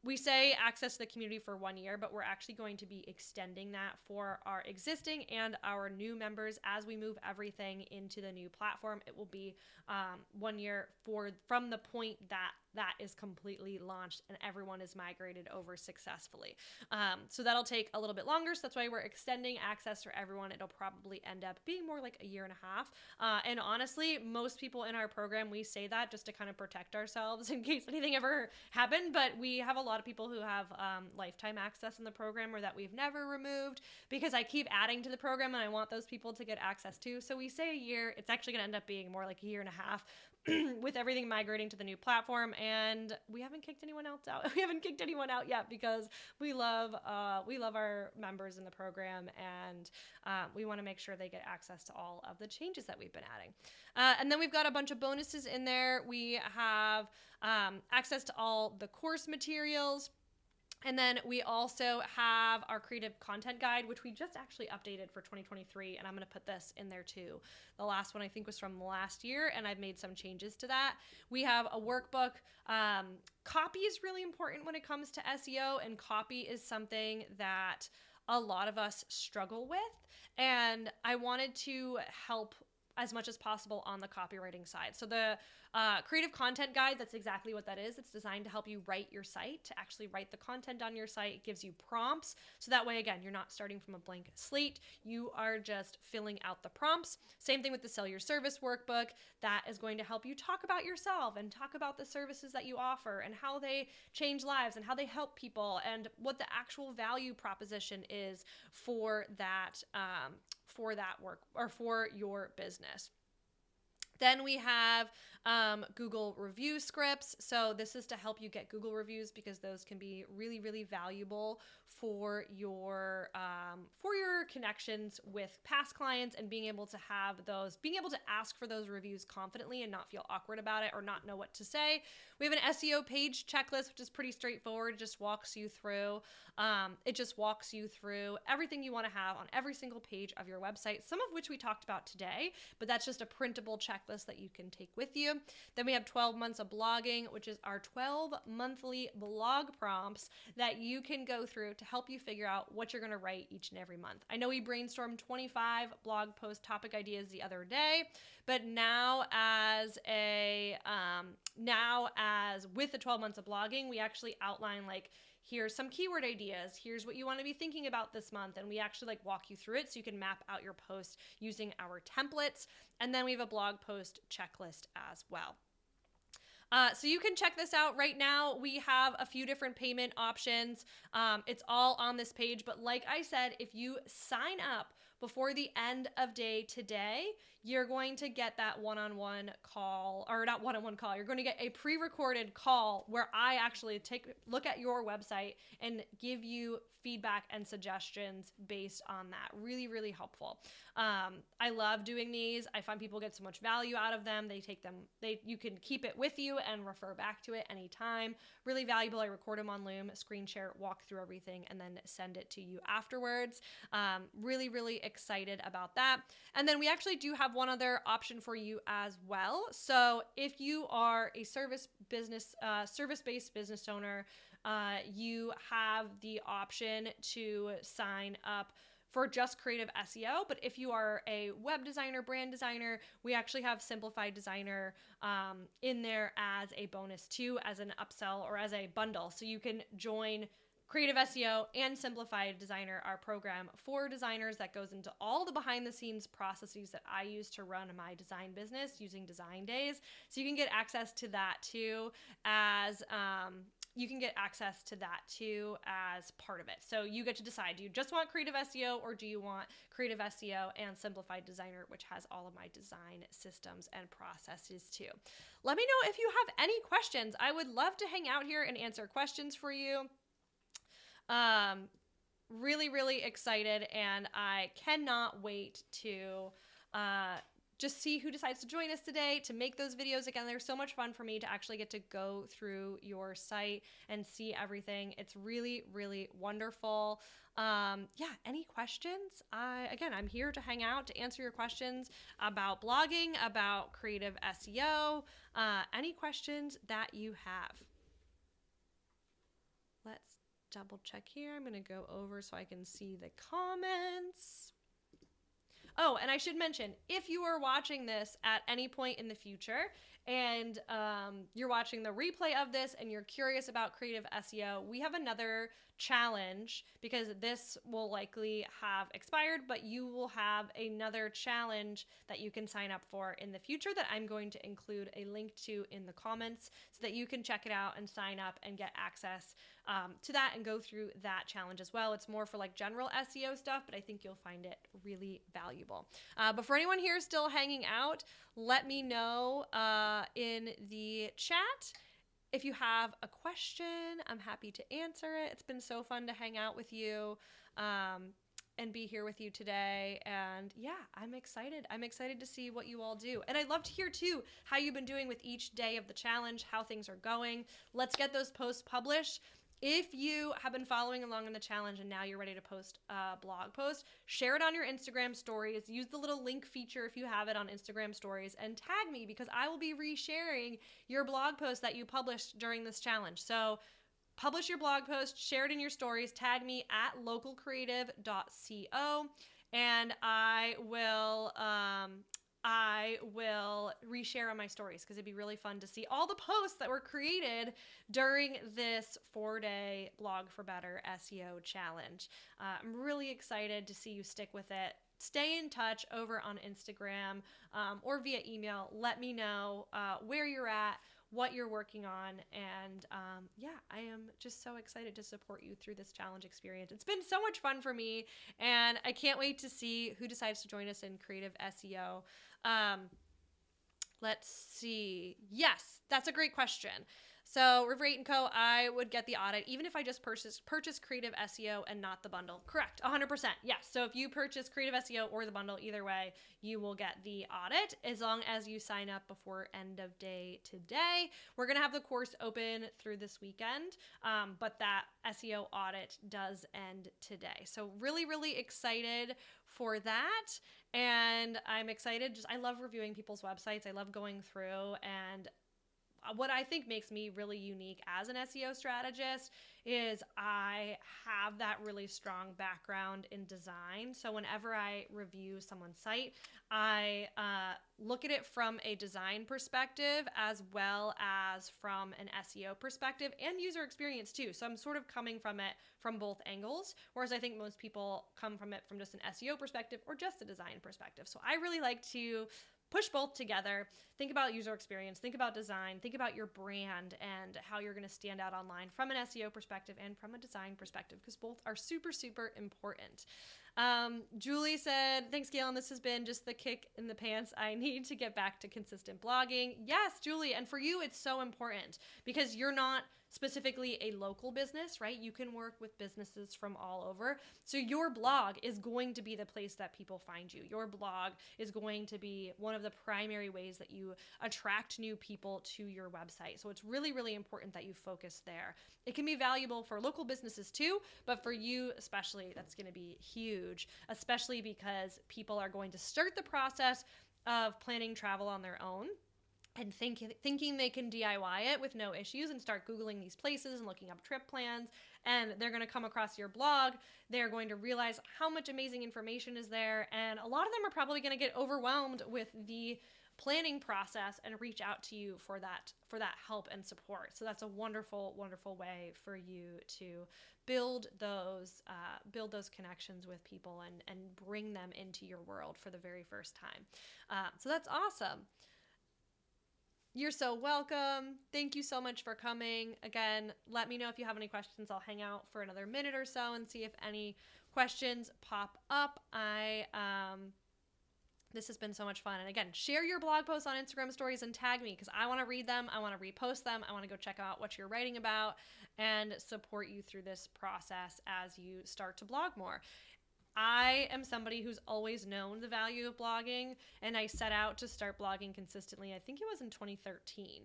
We say access to the community for 1 year, but we're actually going to be extending that for our existing and our new members as we move everything into the new platform. It will be 1 year from the point that is completely launched and everyone is migrated over successfully. So that'll take a little bit longer. So that's why we're extending access for everyone. It'll probably end up being more like a year and a half. And honestly, most people in our program, we say that just to kind of protect ourselves in case anything ever happened. But we have a lot of people who have lifetime access in the program or that we've never removed, because I keep adding to the program and I want those people to get access too. So we say a year. It's actually going to end up being more like a year and a half with everything migrating to the new platform. And we haven't kicked anyone else out. We haven't kicked anyone out yet because we love our members in the program, and we want to make sure they get access to all of the changes that we've been adding. And then we've got a bunch of bonuses in there. We have access to all the course materials. And then we also have our creative content guide, which we just actually updated for 2023. And I'm going to put this in there too. The last one I think was from last year, and I've made some changes to that. We have a workbook. Copy is really important when it comes to SEO, and copy is something that a lot of us struggle with. And I wanted to help as much as possible on the copywriting side. So the creative content guide, that's exactly what that is. It's designed to help you write your site, to actually write the content on your site. It gives you prompts. So that way, again, you're not starting from a blank slate. You are just filling out the prompts. Same thing with the Sell Your Service workbook. That is going to help you talk about yourself and talk about the services that you offer and how they change lives and how they help people and what the actual value proposition is for that work or for your business. Then we have Google review scripts. So this is to help you get Google reviews because those can be really, really valuable for your connections with past clients and being able to have those, being able to ask for those reviews confidently and not feel awkward about it or not know what to say. We have an SEO page checklist, which is pretty straightforward. It just walks you through. Everything you want to have on every single page of your website, some of which we talked about today, but that's just a printable checklist that you can take with you. Then we have 12 months of blogging, which is our 12 monthly blog prompts that you can go through to help you figure out what you're going to write each and every month. I know we brainstormed 25 blog post topic ideas the other day, but now as with the 12 months of blogging, we actually outline like, here's some keyword ideas, here's what you want to be thinking about this month, and we actually like walk you through it so you can map out your post using our templates. And then we have a blog post checklist as well. So you can check this out right now. We have a few different payment options. It's all on this page, but like I said, if you sign up before the end of day today, you're going to get that one-on-one call, or not one-on-one call, you're going to get a pre-recorded call where I actually take a look at your website and give you feedback and suggestions based on that. Really, really helpful. I love doing these. I find people get so much value out of them. You can keep it with you and refer back to it anytime. Really valuable. I record them on Loom, screen share, walk through everything, and then send it to you afterwards. Really, really excited about that. And then we actually do have one other option for you as well. So if you are a service-based business owner, you have the option to sign up for just creative SEO. But if you are a web designer, brand designer, we actually have Simplified Designer in there as a bonus too, as an upsell or as a bundle. So you can join Creative SEO and Simplified Designer, our program for designers that goes into all the behind the scenes processes that I use to run my design business using Design Days. So you can get access to that too as part of it. So you get to decide, do you just want Creative SEO or do you want Creative SEO and Simplified Designer, which has all of my design systems and processes too. Let me know if you have any questions. I would love to hang out here and answer questions for you. Really, really excited, and I cannot wait to just see who decides to join us today to make those videos. Again, they're so much fun for me to actually get to go through your site and see everything. It's really, really wonderful. Any questions? I'm here to hang out, to answer your questions about blogging, about creative SEO, any questions that you have. Let's double check here. I'm going to go over so I can see the comments. Oh, and I should mention, if you are watching this at any point in the future and you're watching the replay of this and you're curious about creative SEO, we have another challenge because this will likely have expired, but you will have another challenge that you can sign up for in the future that I'm going to include a link to in the comments so that you can check it out and sign up and get access to that and go through that challenge as well. It's more for like general SEO stuff, but I think you'll find it really valuable. But for anyone here still hanging out, let me know in the chat if you have a question. I'm happy to answer it. It's been so fun to hang out with you and be here with you today. And yeah, I'm excited. I'm excited to see what you all do. And I'd love to hear too how you've been doing with each day of the challenge, how things are going. Let's get those posts published. If you have been following along in the challenge and now you're ready to post a blog post, share it on your Instagram stories. Use the little link feature if you have it on Instagram stories and tag me because I will be resharing your blog post that you published during this challenge. So publish your blog post, share it in your stories, tag me at localcreative.co, and I will reshare on my stories because it'd be really fun to see all the posts that were created during this 4-day Blog for Better SEO challenge. I'm really excited to see you stick with it. Stay in touch over on Instagram or via email. Let me know where you're at, what you're working on, and I am just so excited to support you through this challenge experience. It's been so much fun for me, and I can't wait to see who decides to join us in creative SEO. Let's see. Yes, that's a great question. So River 8 & Co., I would get the audit even if I just purchase Creative SEO and not the bundle. Correct, 100%. Yes, so if you purchase Creative SEO or the bundle, either way, you will get the audit as long as you sign up before end of day today. We're going to have the course open through this weekend, but that SEO audit does end today. So really, really excited for that. And I'm excited. I love reviewing people's websites. I love going through, and what I think makes me really unique as an SEO strategist is I have that really strong background in design. So whenever I review someone's site, I look at it from a design perspective as well as from an SEO perspective and user experience too. So I'm sort of coming from it from both angles, whereas I think most people come from it from just an SEO perspective or just a design perspective. So I really like to push both together. Think about user experience, think about design, think about your brand and how you're going to stand out online from an SEO perspective and from a design perspective, because both are super, super important. Julie said, thanks, Galen. This has been just the kick in the pants I need to get back to consistent blogging. Yes, Julie. And for you, it's so important because you're not specifically a local business, right? You can work with businesses from all over. So your blog is going to be the place that people find you. Your blog is going to be one of the primary ways that you attract new people to your website. So it's really, really important that you focus there. It can be valuable for local businesses too, but for you especially, that's going to be huge, especially because people are going to start the process of planning travel on their own and thinking they can DIY it with no issues and start Googling these places and looking up trip plans. And they're going to come across your blog. They're going to realize how much amazing information is there. And a lot of them are probably going to get overwhelmed with the planning process and reach out to you for that help and support. So that's a wonderful, wonderful way for you to build those connections with people and bring them into your world for the very first time. So that's awesome. You're so welcome. Thank you so much for coming. Again, let me know if you have any questions. I'll hang out for another minute or so and see if any questions pop up. This has been so much fun. And again, share your blog posts on Instagram stories and tag me because I want to read them. I want to repost them. I want to go check out what you're writing about and support you through this process as you start to blog more. I am somebody who's always known the value of blogging, and I set out to start blogging consistently. I think it was in 2013,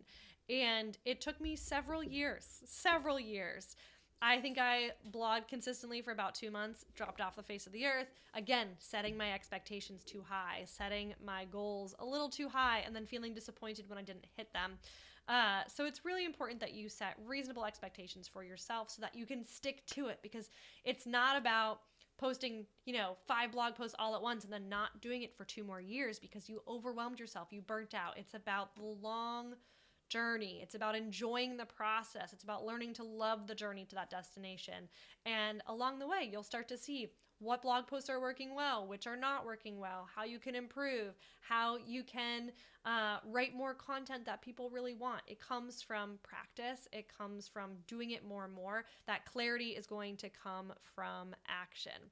and it took me several years. I think I blogged consistently for about 2 months, dropped off the face of the earth. Again, setting my expectations too high, setting my goals a little too high, and then feeling disappointed when I didn't hit them. So it's really important that you set reasonable expectations for yourself so that you can stick to it, because it's not about posting, 5 blog posts all at once and then not doing it for 2 more years because you overwhelmed yourself, you burnt out. It's about the long journey. It's about enjoying the process. It's about learning to love the journey to that destination. And along the way, you'll start to see what blog posts are working well, which are not working well, how you can improve, how you can write more content that people really want. It comes from practice. It comes from doing it more and more. That clarity is going to come from action.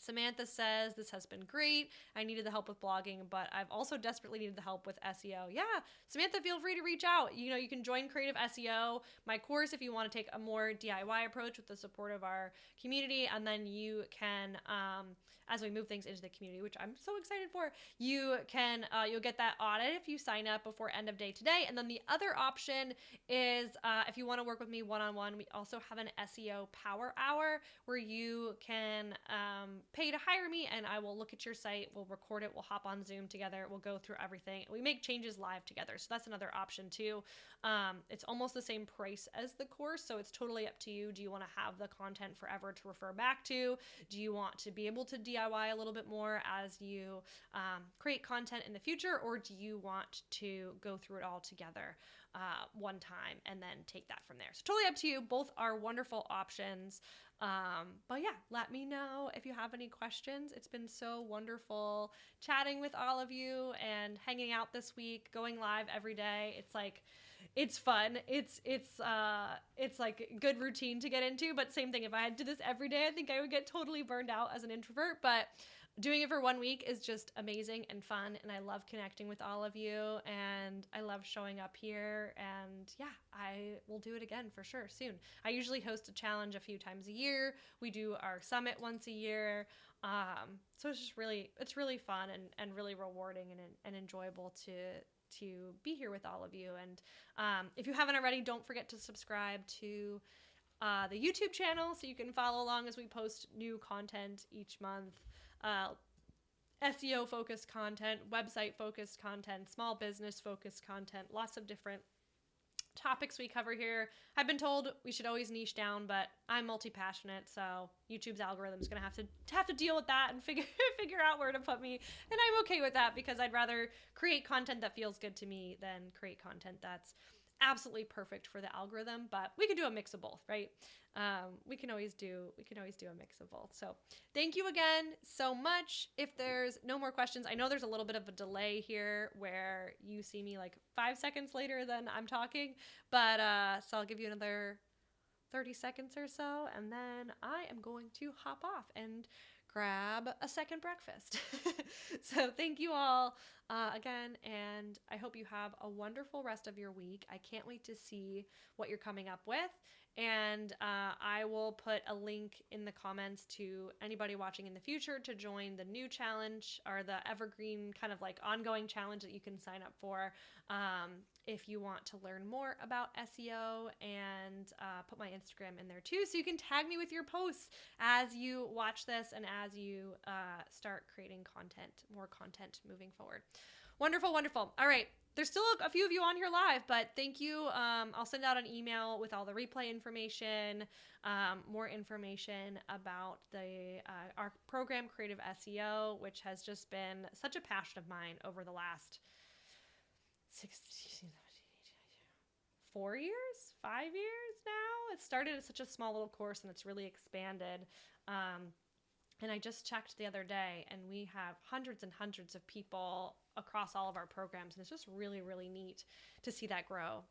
Samantha says, this has been great. I needed the help with blogging, but I've also desperately needed the help with SEO. Yeah, Samantha, feel free to reach out. You can join Creative SEO, my course, if you want to take a more DIY approach with the support of our community. And then you can, as we move things into the community, which I'm so excited for, you'll get that audit if you sign up before end of day today. And then the other option is if you want to work with me one-on-one, we also have an SEO Power Hour where you can pay to hire me, and I will look at your site, we'll record it, we'll hop on Zoom together, we'll go through everything. We make changes live together, so that's another option too. It's almost the same price as the course, so it's totally up to you. Do you want to have the content forever to refer back to? Do you want to be able to DIY a little bit more as you create content in the future, or do you want to go through it all together one time and then take that from there? So totally up to you. Both are wonderful options. But yeah, let me know if you have any questions. It's been so wonderful chatting with all of you and hanging out this week, going live every day. It's fun. It's like good routine to get into, but same thing. If I had to do this every day, I think I would get totally burned out as an introvert, but doing it for 1 week is just amazing and fun, and I love connecting with all of you, and I love showing up here, and yeah, I will do it again for sure soon. I usually host a challenge a few times a year. We do our summit once a year. So it's really fun and really rewarding and enjoyable to be here with all of you. And if you haven't already, don't forget to subscribe to the YouTube channel so you can follow along as we post new content each month. SEO focused content, website focused content, small business focused content, lots of different topics we cover here. I've been told we should always niche down, but I'm multi-passionate, so YouTube's algorithm is gonna have to deal with that and figure out where to put me, and I'm okay with that because I'd rather create content that feels good to me than create content that's absolutely perfect for the algorithm. But we could do a mix of both, right? We can always do a mix of both. So thank you again so much. If there's no more questions, I know there's a little bit of a delay here where you see me like 5 seconds later than I'm talking, but so I'll give you another 30 seconds or so, and then I am going to hop off and grab a second breakfast. So thank you all again, and I hope you have a wonderful rest of your week. I can't wait to see what you're coming up with, and I will put a link in the comments to anybody watching in the future to join the new challenge, or the evergreen kind of like ongoing challenge that you can sign up for if you want to learn more about SEO, and put my Instagram in there too, so you can tag me with your posts as you watch this and as you start creating more content moving forward. Wonderful, wonderful. All right. There's still a few of you on here live, but thank you. I'll send out an email with all the replay information, more information about our program, Creative SEO, which has just been such a passion of mine over the last 4 years, 5 years now. It started as such a small little course, and it's really expanded. And I just checked the other day, and we have hundreds and hundreds of people across all of our programs. And it's just really, really neat to see that grow,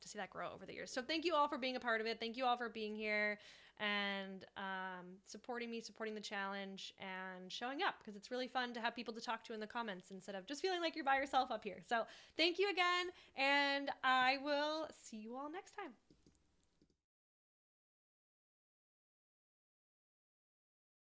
over the years. So thank you all for being a part of it. Thank you all for being here and supporting me, supporting the challenge, and showing up, because it's really fun to have people to talk to in the comments instead of just feeling like you're by yourself up here. So thank you again, and I will see you all next time.